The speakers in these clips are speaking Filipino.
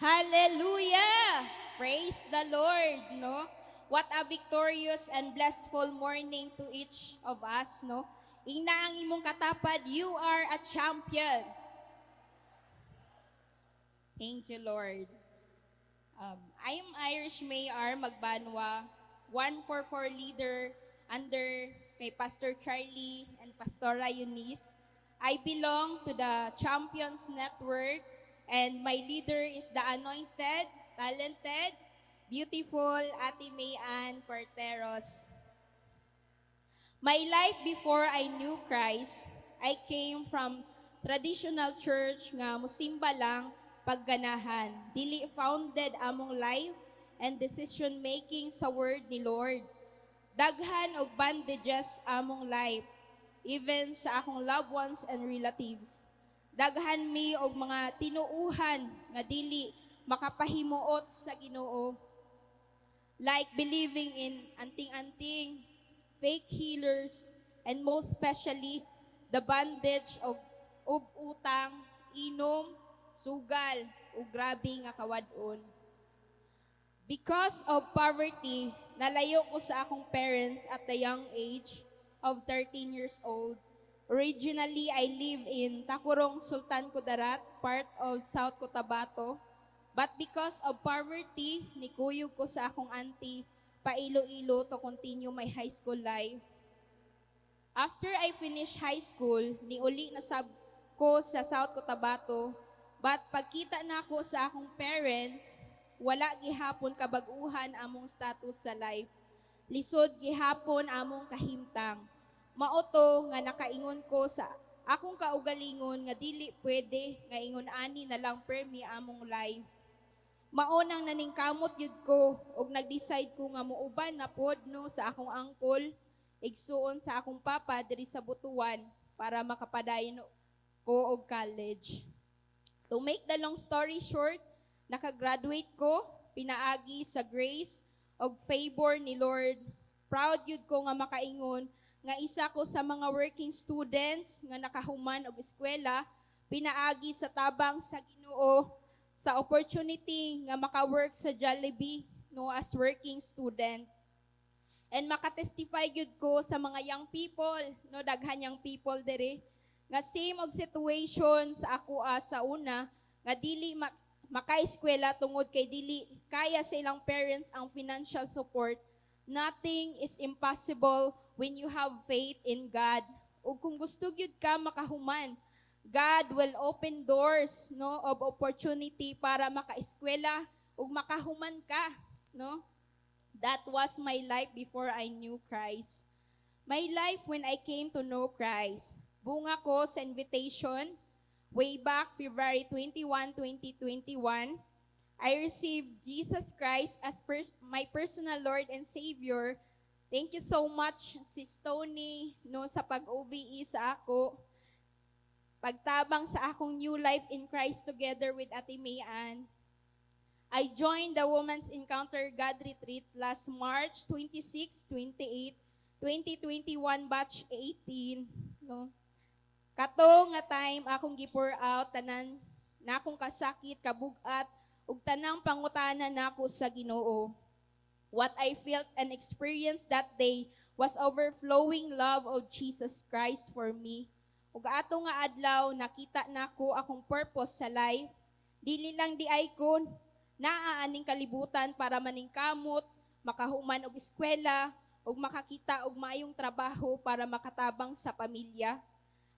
Hallelujah! Praise the Lord, no? What a victorious and blessful morning to each of us, no? Ina ang imong katapad, you are a champion. Thank you, Lord. I am Irish Mayor Magbanwa, 144 leader under kay Pastor Charlie and Pastora Eunice. I belong to the Champions Network and my leader is the anointed, talented, beautiful Ate May Ann Corteros. My life before I knew Christ, I came from traditional church nga musimba lang pagganahan. Dili founded among life and decision making sa word ni Lord. Daghan og bandages among life, even sa akong loved ones and relatives. Daghan mi og mga tinuuhan nga dili makapahimuot sa Ginoo, like believing in anting-anting, fake healers, and most especially the bondage of utang, inom, sugal, o grabe nga kawadon. Because of poverty, nalayo ko sa akong parents at the young age of 13 years old. Originally, I live in Takurong, Sultan Kudarat, part of South Cotabato. But because of poverty, nikuyog ko sa akong auntie pa Iloilo to continue my high school life. After I finished high school, niuli na sab ko sa South Cotabato, but pagkita na ako sa akong parents, wala gihapon kabag-uhan among status sa life. Lisod gihapon among kahimtang. Maoto nga nakaingon ko sa akong kaugalingon nga dili pwede nga ingon ani na lang permi among life. Maonang naningkamot yun ko og nag-decide ko nga muuban na pod no sa akong angkol, igsuon sa akong papa diri sa Butuan para makapadayon ko og college. To make the long story short, nakagraduate ko, pinaagi sa grace og favor ni Lord. Proud yun ko nga makaingon nga isa ko sa mga working students nga nakahuman og eskwela, pinaagi sa tabang sa Ginoo sa opportunity nga maka-work sa Jollibee no as working student. And makatestify gyud ko sa mga young people, no daghan young people dere nga same og situation sa ako sa una nga dili maka-eskwela tungod kay dili kaya sa ilang parents ang financial support. Nothing is impossible when you have faith in God. Ug kung gusto gyud ka makahuman, God will open doors no of opportunity para maka-eskwela ug makahuman ka, no? That was my life before I knew Christ. My life when I came to know Christ. Bunga ko sa invitation way back February 21, 2021. I received Jesus Christ as my personal Lord and Savior. Thank you so much, Sis Tony, no, sa pag-OVE sa ako. Pagtabang sa akong new life in Christ together with Ate May Ann. I joined the Women's Encounter God Retreat last March 26, 28, 2021 batch 18. No? Kato nga time akong gi-pour out tanan na akong kasakit, kabugat, ug tanang pangutana nako sa Ginoo. What I felt and experienced that day was overflowing love of Jesus Christ for me. Ug ato nga adlaw nakita nako akong purpose sa life. Dili lang di ay ko naaaning kalibutan para maningkamot, makahuman og eskwela, ug makakita og maayong trabaho para makatabang sa pamilya.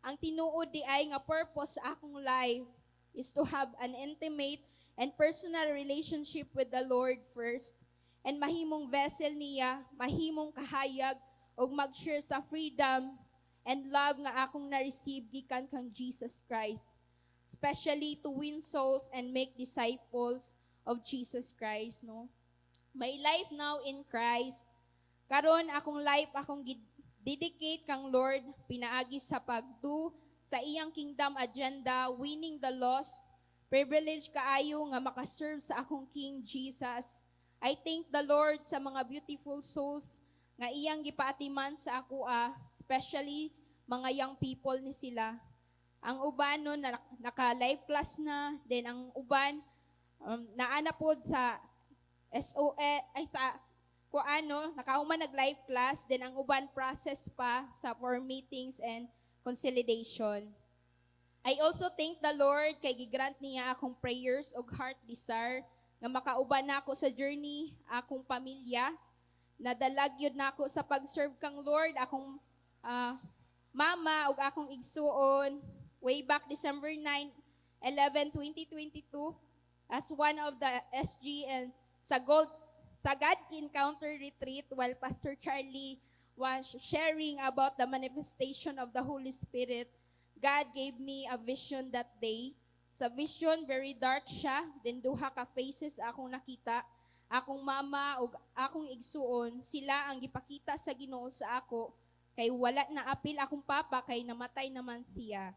Ang tinuod di ay nga purpose sa akong life is to have an intimate and personal relationship with the Lord first, and mahimong vessel niya, mahimong kahayag ug mag-share sa freedom and love nga akong na-receive gikan kang Jesus Christ, especially to win souls and make disciples of Jesus Christ, no? My life now in Christ, karon akong life akong dedicate kang Lord, pinaagi sa pagdo sa iyang kingdom agenda, winning the lost. Privilege kaayo nga makaserve sa akong King Jesus. I thank the Lord sa mga beautiful souls nga iyang gipaatiman sa ako especially mga young people ni sila. Ang uban no naka live class na, then ang uban naana pod sa SOE ay sa kuano nakahuman nag live class then ang uban process pa sa for meetings and consolidation. I also thank the Lord kay gigrant niya akong prayers ug heart desire nga makauban nako sa journey akong pamilya. Nadalag yun nako sa pag-serve kang Lord akong mama ug akong igsuon way back December 11, 2022 as one of the SG and sa God Encounter Retreat while Pastor Charlie was sharing about the manifestation of the Holy Spirit. God gave me a vision that day. Sa vision, very dark siya. Then duha ka faces akong nakita. Akong mama o akong igsuon, sila ang gipakita sa Ginoo sa ako. Kay wala na apil akong papa, kay namatay naman siya.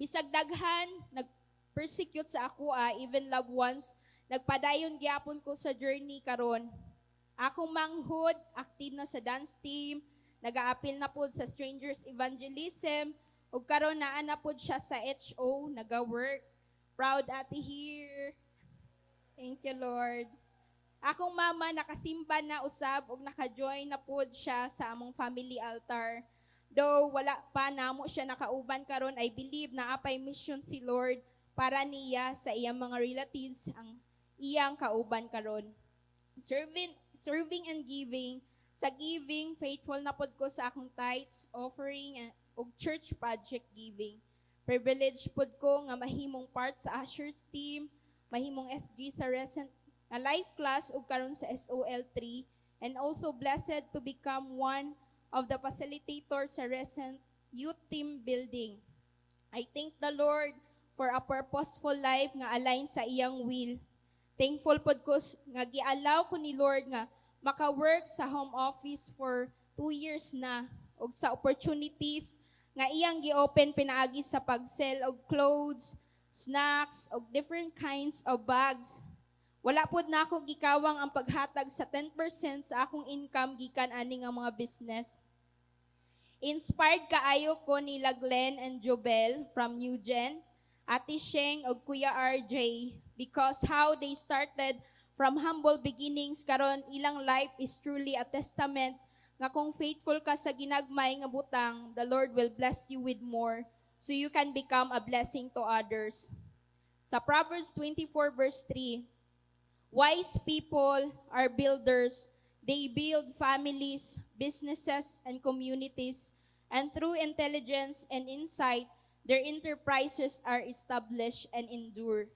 Bisag daghan, nag-persecute sa ako, even loved ones, nagpadayon gyapon ko sa journey karon. Akong manghod, active na sa dance team, nag-aapil na pod sa Strangers Evangelism, ug karon naa na pod siya sa HO, naga-work. Proud ate here. Thank you, Lord. Akong mama nakasimba na usab ug naka-join na pod siya sa among family altar. Though wala pa namo siya nakauban karon, I believe na apay mission si Lord para niya sa iyang mga relatives ang iyang kauban karon. Serving and giving. Sa giving, faithful na pod ko sa akong tithes, offering, ug church project giving. Privilege pod ko nga mahimong part sa ushers team, mahimong SG sa recent na life class ug karon sa SOL3, and also blessed to become one of the facilitators sa recent youth team building. I thank the Lord for a purposeful life nga align sa iyang will. Thankful pod ko nga giallow ko ni Lord nga maka-work sa home office for 2 years na ug sa opportunities nga iyang gi-open pinaagi sa pag-sell og clothes, snacks, og different kinds of bags. Wala pod na ako gikawang ang paghatag sa 10% sa akong income gikan ani nga mga business. Inspired kaayo ko nila Glenn and Jobel from New Gen, Ate Sheng og Kuya RJ because how they started from humble beginnings karon ilang life is truly a testament nga kung faithful ka sa ginagmay nga butang, the Lord will bless you with more so you can become a blessing to others. Sa Proverbs 24 verse 3, wise people are builders. They build families, businesses, and communities, and through intelligence and insight, their enterprises are established and endure.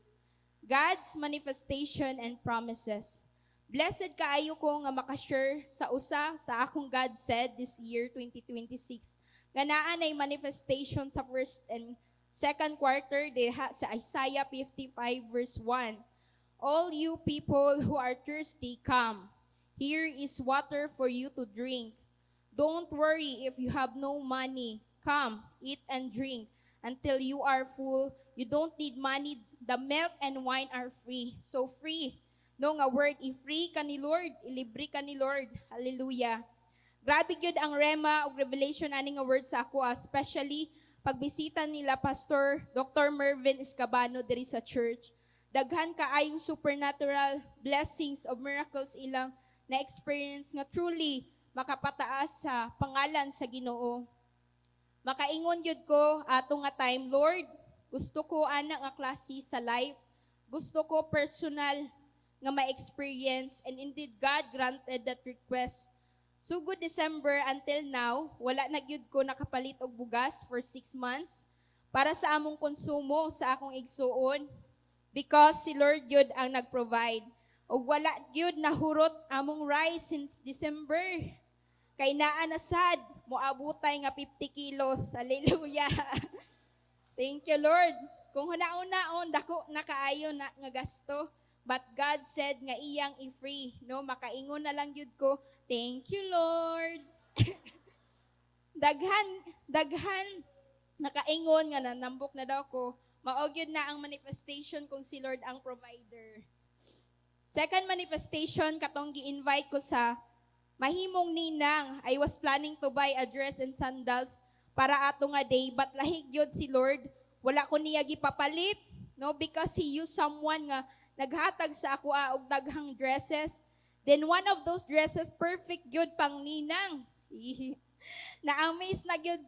God's manifestation and promises. Blessed kaayo ko nga makashare sa usa sa akong God said this year 2026. Nga naa nay manifestation sa first and second quarter diha sa Isaiah 55 verse 1. All you people who are thirsty, come. Here is water for you to drink. Don't worry if you have no money. Come, eat and drink until you are full. You don't need money. The milk and wine are free. So free. No nga word, i-free ka ni Lord, ilibre ka ni Lord. Hallelujah. Grabe gyud ang rema ug revelation ani nga word sa ako, especially pagbisita nila Pastor Dr. Mervin Escabano diri sa church. Daghan kaayong supernatural blessings of miracles ilang na experience nga truly makapataas sa pangalan sa Ginoo. Makaingon gyud ko ato nga time, Lord, gusto ko ana nga klase sa life. Gusto ko personal nga ma-experience, and indeed God granted that request. So good December until now, wala na gyud ko nakapalit og bugas for 6 months para sa among konsumo sa akong igsuon because si Lord gyud ang nag-provide. Og wala gyud nahurot among rice since December. Kay naa na sad moabutay nga 50 kilos. Hallelujah. Thank you, Lord. Kung hunaon-naon dako na kaayo na nga gasto, but God said nga iyang i-free, no? Makaingon na lang yun ko, thank you, Lord. daghan, nakaingon nga nanambok na daw ko, maog yun na ang manifestation kung si Lord ang provider. Second manifestation, katong gi-invite ko sa mahimong ninang. I was planning to buy a dress and sandals para ato nga day, but lahig yun si Lord. Wala ko niya gipapalit, no? Because He used someone nga naghatag sa ako og daghang dresses. Then one of those dresses, perfect gyud pang ninang. Na-amaze na gyud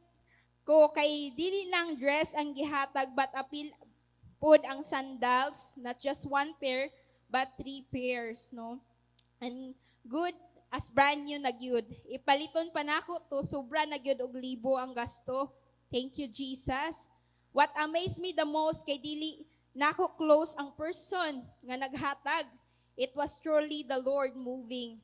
ko kay dili lang dress ang gihatag but apil pod ang sandals, not just one pair but 3 pairs, no? And good as brand new na gyud. Ipaliton pa nako to, sobra na gyud og libo ang gasto. Thank you, Jesus. What amazed me the most kay dili nako close ang person nga naghatag. It was truly the Lord moving.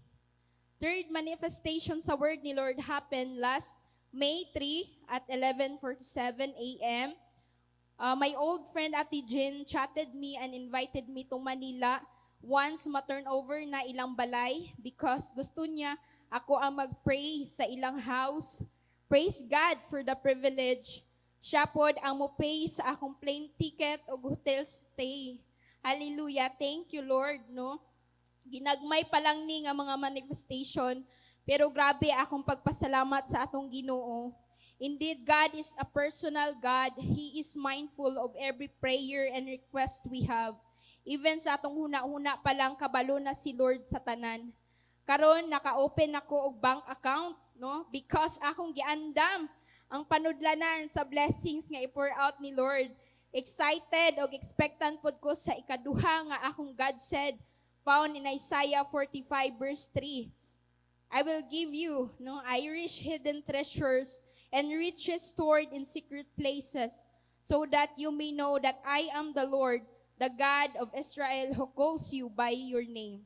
Third manifestation sa word ni Lord happened last May 3 at 11:47 a.m. My old friend Ate Jean chatted me and invited me to Manila once ma-turn over na ilang balay because gusto niya ako ang mag-pray sa ilang house. Praise God for the privilege. Siya pod ang mo-pay sa akong plane ticket o hotel stay. Hallelujah. Thank you, Lord, no? Ginagmay pa lang ni nga mga manifestation, pero grabe akong pagpasalamat sa atong Ginoo. Indeed, God is a personal God. He is mindful of every prayer and request we have. Even sa atong huna-huna pa lang, kabalo na si Lord sa tanan. Karon naka-open ako og bank account, no? Because akong giandam ang panudlanan sa blessings nga i-pour out ni Lord. Excited og expectant pod ko sa ikaduha nga akong God said, found in Isaiah 45 verse 3. I will give you, no, Irish hidden treasures and riches stored in secret places, so that you may know that I am the Lord, the God of Israel, who calls you by your name.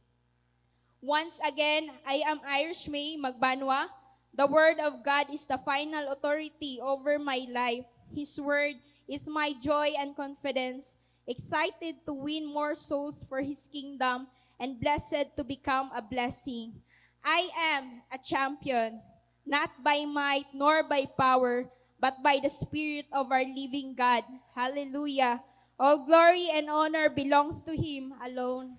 Once again, I am Irish May Magbanwa. The word of God is the final authority over my life. His word is my joy and confidence, excited to win more souls for His kingdom, and blessed to become a blessing. I am a champion, not by might nor by power, but by the Spirit of our living God. Hallelujah. All glory and honor belongs to Him alone.